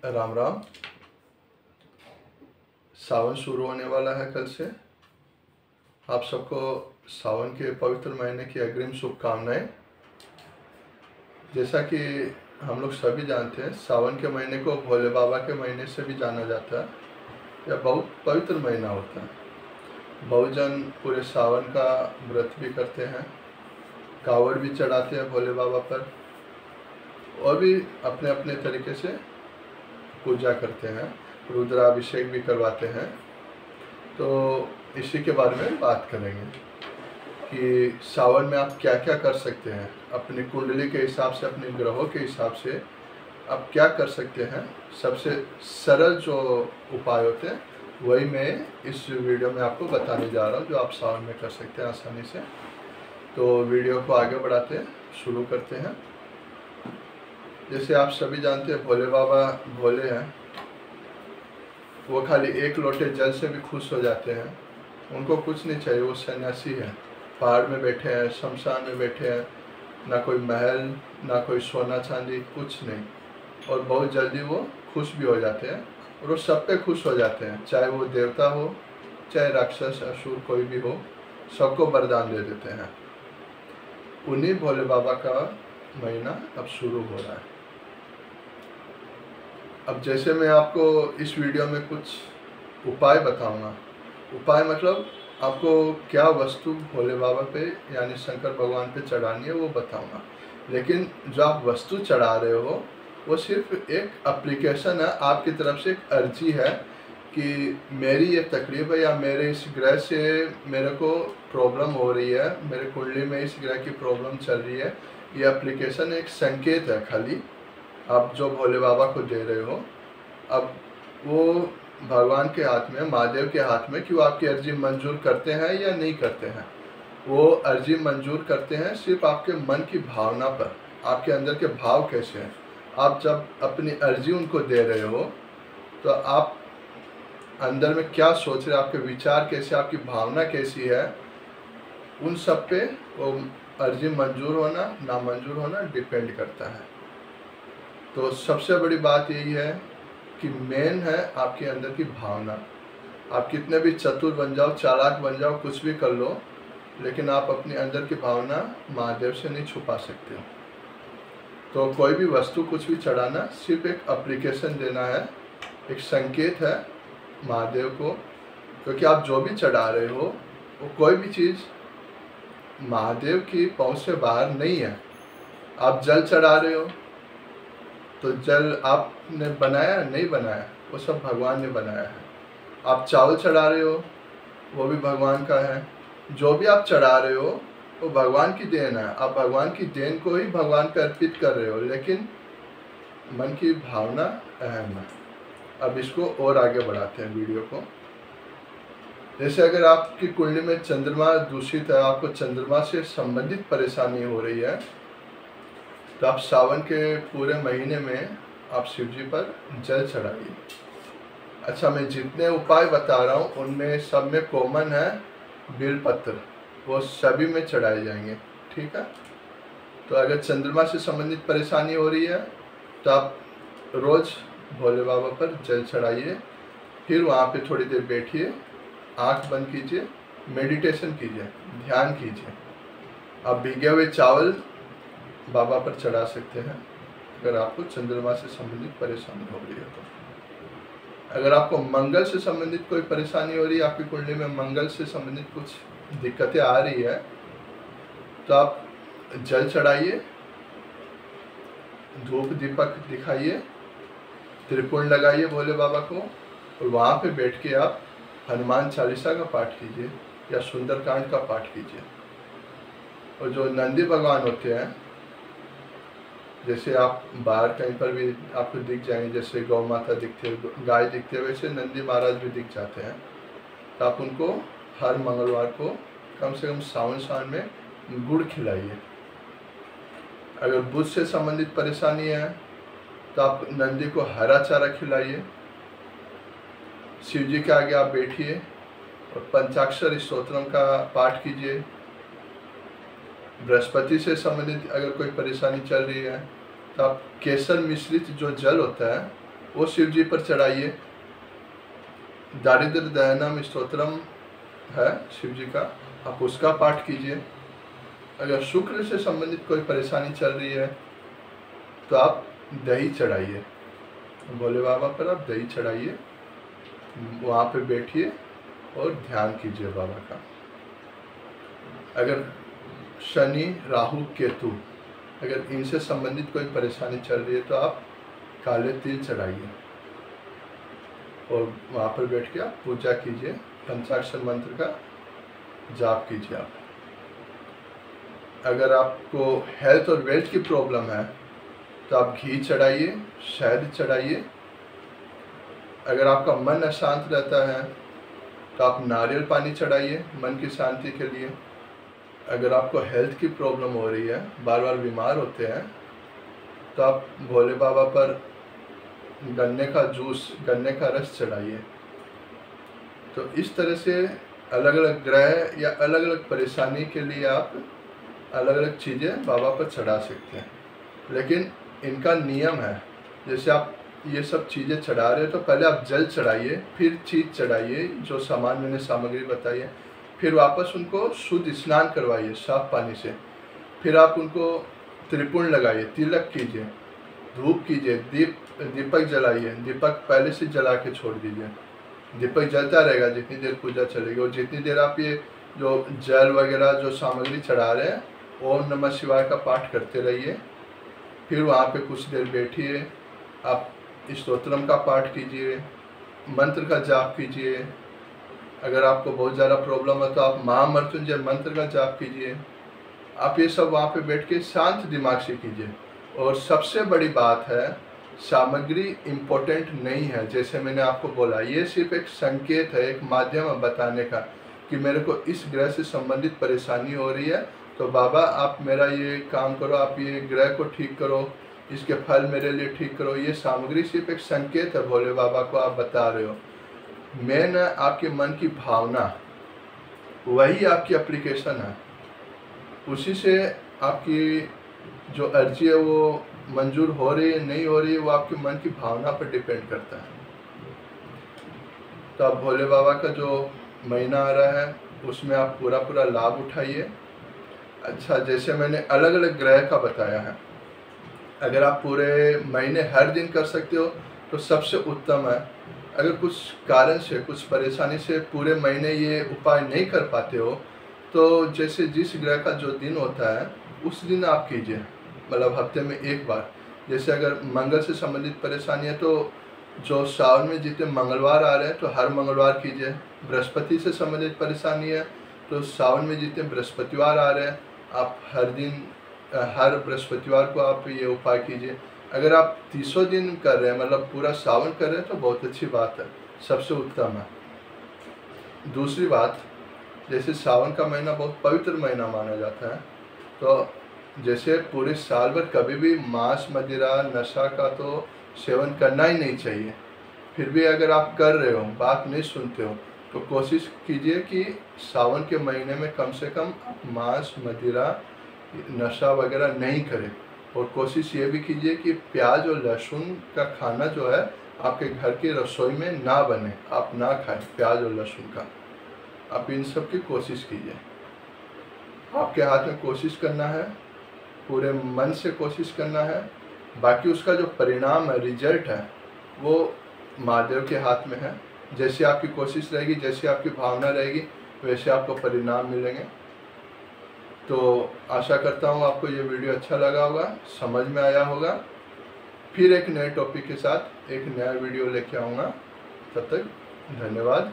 राम राम। सावन शुरू होने वाला है कल से। आप सबको सावन के पवित्र महीने की अग्रिम शुभकामनाएं। जैसा कि हम लोग सभी जानते हैं, सावन के महीने को भोले बाबा के महीने से भी जाना जाता है। यह बहुत पवित्र महीना होता है। बहुजन पूरे सावन का व्रत भी करते हैं, कावड़ भी चढ़ाते हैं भोले बाबा पर, और भी अपने अपने तरीके से पूजा करते हैं, रुद्राभिषेक भी करवाते हैं। तो इसी के बारे में बात करेंगे कि सावन में आप क्या क्या कर सकते हैं। अपनी कुंडली के हिसाब से, अपने ग्रहों के हिसाब से आप क्या कर सकते हैं। सबसे सरल जो उपाय होते हैं वही मैं इस वीडियो में आपको बताने जा रहा हूँ, जो आप सावन में कर सकते हैं आसानी से। तो वीडियो को आगे बढ़ाते हैं, शुरू करते हैं। जैसे आप सभी जानते हैं, भोले बाबा भोले हैं। वो खाली एक लोटे जल से भी खुश हो जाते हैं। उनको कुछ नहीं चाहिए, वो सन्यासी हैं, पहाड़ में बैठे हैं, शमशान में बैठे हैं, ना कोई महल, ना कोई सोना चांदी, कुछ नहीं। और बहुत जल्दी वो खुश भी हो जाते हैं, और वो सब पे खुश हो जाते हैं, चाहे वो देवता हो, चाहे राक्षस असुर कोई भी हो, सबको वरदान दे देते हैं। उन्हीं भोले बाबा का महीना अब शुरू हो रहा है। अब जैसे मैं आपको इस वीडियो में कुछ उपाय बताऊंगा। उपाय मतलब आपको क्या वस्तु भोले बाबा पे यानी शंकर भगवान पे चढ़ानी है वो बताऊंगा। लेकिन जो आप वस्तु चढ़ा रहे हो वो सिर्फ एक एप्लीकेशन है, आपकी तरफ से एक अर्जी है कि मेरी ये तकलीफ है या मेरे इस ग्रह से मेरे को प्रॉब्लम हो रही है, मेरे कुंडली में इस ग्रह की प्रॉब्लम चल रही है। ये एप्लीकेशन एक संकेत है खाली, आप जो भोले बाबा को दे रहे हो। अब वो भगवान के हाथ में, महादेव के हाथ में, कि वो आपकी अर्जी मंजूर करते हैं या नहीं करते हैं। वो अर्जी मंजूर करते हैं सिर्फ आपके मन की भावना पर, आपके अंदर के भाव कैसे हैं। आप जब अपनी अर्जी उनको दे रहे हो तो आप अंदर में क्या सोच रहे हैं, आपके विचार कैसे, आपकी भावना कैसी है, उन सब पे वो अर्जी मंजूर होना ना मंजूर होना डिपेंड करता है। तो सबसे बड़ी बात यही है कि मेन है आपके अंदर की भावना। आप कितने भी चतुर बन जाओ, चालाक बन जाओ, कुछ भी कर लो, लेकिन आप अपने अंदर की भावना महादेव से नहीं छुपा सकते हो। तो कोई भी वस्तु, कुछ भी चढ़ाना सिर्फ एक एप्लीकेशन देना है, एक संकेत है महादेव को। क्योंकि आप जो भी चढ़ा रहे हो वो कोई भी चीज़ महादेव की पहुँच से बाहर नहीं है। आप जल चढ़ा रहे हो तो जल आपने बनाया नहीं बनाया, वो सब भगवान ने बनाया है। आप चावल चढ़ा रहे हो वो भी भगवान का है। जो भी आप चढ़ा रहे हो वो भगवान की देन है। आप भगवान की देन को ही भगवान पे अर्पित कर रहे हो, लेकिन मन की भावना अहम है। अब इसको और आगे बढ़ाते हैं वीडियो को। जैसे अगर आपकी कुंडली में चंद्रमा दूषित है, आपको चंद्रमा से संबंधित परेशानी हो रही है, तो आप सावन के पूरे महीने में आप शिव जी पर जल चढ़ाइए। अच्छा, मैं जितने उपाय बता रहा हूँ उनमें सब में कॉमन है बेलपत्र, वो सभी में चढ़ाए जाएंगे, ठीक है। तो अगर चंद्रमा से संबंधित परेशानी हो रही है तो आप रोज़ भोले बाबा पर जल चढ़ाइए, फिर वहाँ पे थोड़ी देर बैठिए, आँख बंद कीजिए, मेडिटेशन कीजिए, ध्यान कीजिए। आप भीगे हुए चावल बाबा पर चढ़ा सकते हैं अगर आपको चंद्रमा से संबंधित परेशानी हो रही है तो। अगर आपको मंगल से संबंधित कोई परेशानी हो रही है, आपकी कुंडली में मंगल से संबंधित कुछ दिक्कतें आ रही है, तो आप जल चढ़ाइए, धूप दीपक दिखाइए, त्रिपुण लगाइए भोले बाबा को, और वहाँ पे बैठ के आप हनुमान चालीसा का पाठ कीजिए या सुंदरकांड का पाठ कीजिए। और जो नंदी भगवान होते हैं, जैसे आप बाहर कहीं पर भी आपको दिख जाएंगे, जैसे गौ माता दिखती है, गाय दिखती है, वैसे नंदी महाराज भी दिख जाते हैं। तो आप उनको हर मंगलवार को कम से कम सावन में गुड़ खिलाइए। अगर बुध से संबंधित परेशानी है तो आप नंदी को हरा चारा खिलाइए। शिव जी के आगे आप बैठिए और पंचाक्षर स्तोत्रम का पाठ कीजिए। बृहस्पति से संबंधित अगर कोई परेशानी चल रही है तो आप केसर मिश्रित जो जल होता है वो शिव जी पर चढ़ाइए। दारिद्र्य दयानम स्तोत्रम है शिव जी का, आप उसका पाठ कीजिए। अगर शुक्र से संबंधित कोई परेशानी चल रही है तो आप दही चढ़ाइए, भोले बाबा पर आप दही चढ़ाइए, वहाँ पे बैठिए और ध्यान कीजिए बाबा का। अगर शनि राहु केतु अगर इनसे संबंधित कोई परेशानी चल रही है तो आप काले तिल चढ़ाइए और वहाँ पर बैठ के आप पूजा कीजिए, पंचाक्षर मंत्र का जाप कीजिए आप। अगर आपको हेल्थ और वेल्थ की प्रॉब्लम है तो आप घी चढ़ाइए, शहद चढ़ाइए। अगर आपका मन अशांत रहता है तो आप नारियल पानी चढ़ाइए मन की शांति के लिए। अगर आपको हेल्थ की प्रॉब्लम हो रही है, बार बार बीमार होते हैं, तो आप भोले बाबा पर गन्ने का जूस, गन्ने का रस चढ़ाइए। तो इस तरह से अलग अलग ग्रह या अलग अलग परेशानी के लिए आप अलग अलग चीज़ें बाबा पर चढ़ा सकते हैं। लेकिन इनका नियम है, जैसे आप ये सब चीज़ें चढ़ा रहे हो तो पहले आप जल चढ़ाइए, फिर चीज़ चढ़ाइए जो सामान मैंने सामग्री बताई है, फिर वापस उनको शुद्ध स्नान करवाइए साफ पानी से। फिर आप उनको त्रिपुण लगाइए, तिलक कीजिए, धूप कीजिए, दीपक जलाइए। दीपक पहले से जला के छोड़ दीजिए, दीपक जलता रहेगा जितनी देर पूजा चलेगी। और जितनी देर आप ये जो जल वगैरह जो सामग्री चढ़ा रहे हैं, ओम नमः शिवाय का पाठ करते रहिए। फिर वहाँ पे कुछ देर बैठिए, आप स्तोत्रम का पाठ कीजिए, मंत्र का जाप कीजिए। अगर आपको बहुत ज़्यादा प्रॉब्लम है तो आप महामृत्युंजय मंत्र का जाप कीजिए। आप ये सब वहाँ पे बैठ के शांत दिमाग से कीजिए। और सबसे बड़ी बात है, सामग्री इम्पोर्टेंट नहीं है। जैसे मैंने आपको बोला, ये सिर्फ एक संकेत है, एक माध्यम है बताने का कि मेरे को इस ग्रह से संबंधित परेशानी हो रही है, तो बाबा आप मेरा ये काम करो, आप ये ग्रह को ठीक करो, इसके फल मेरे लिए ठीक करो। ये सामग्री सिर्फ एक संकेत है, भोले बाबा को आप बता रहे हो। मेन है आपके मन की भावना, वही आपकी एप्लीकेशन है। उसी से आपकी जो अर्जी है वो मंजूर हो रही है नहीं हो रही है, वो आपके मन की भावना पर डिपेंड करता है। तो आप भोले बाबा का जो महीना आ रहा है उसमें आप पूरा लाभ उठाइए। अच्छा, जैसे मैंने अलग अलग ग्रह का बताया है, अगर आप पूरे महीने हर दिन कर सकते हो तो सबसे उत्तम है। अगर कुछ कारण से, कुछ परेशानी से पूरे महीने ये उपाय नहीं कर पाते हो, तो जैसे जिस ग्रह का जो दिन होता है उस दिन आप कीजिए, मतलब हफ्ते में एक बार। जैसे अगर मंगल से संबंधित परेशानी है तो जो सावन में जितने मंगलवार आ रहे हैं तो हर मंगलवार कीजिए। बृहस्पति से संबंधित परेशानी है तो सावन में जितने बृहस्पतिवार आ रहे हैं आप हर दिन, हर बृहस्पतिवार को आप ये उपाय कीजिए। अगर आप 300 दिन कर रहे हैं, मतलब पूरा सावन कर रहे हैं, तो बहुत अच्छी बात है, सबसे उत्तम है। दूसरी बात, जैसे सावन का महीना बहुत पवित्र महीना माना जाता है, तो जैसे पूरे साल भर कभी भी मांस मदिरा नशा का तो सेवन करना ही नहीं चाहिए। फिर भी अगर आप कर रहे हो, बात नहीं सुनते हो, तो कोशिश कीजिए कि सावन के महीने में कम से कम मांस मदिरा नशा वगैरह नहीं करें। और कोशिश ये भी कीजिए कि प्याज और लहसुन का खाना जो है आपके घर की रसोई में ना बने, आप ना खाएं प्याज और लहसुन का। आप इन सब की कोशिश कीजिए। आपके हाथ में कोशिश करना है, पूरे मन से कोशिश करना है। बाकी उसका जो परिणाम है, रिजल्ट है, वो महादेव के हाथ में है। जैसी आपकी कोशिश रहेगी, जैसी आपकी भावना रहेगी, वैसे आपको परिणाम मिलेंगे। तो आशा करता हूँ आपको ये वीडियो अच्छा लगा होगा, समझ में आया होगा। फिर एक नए टॉपिक के साथ एक नया वीडियो लेके आऊँगा। तब तक धन्यवाद।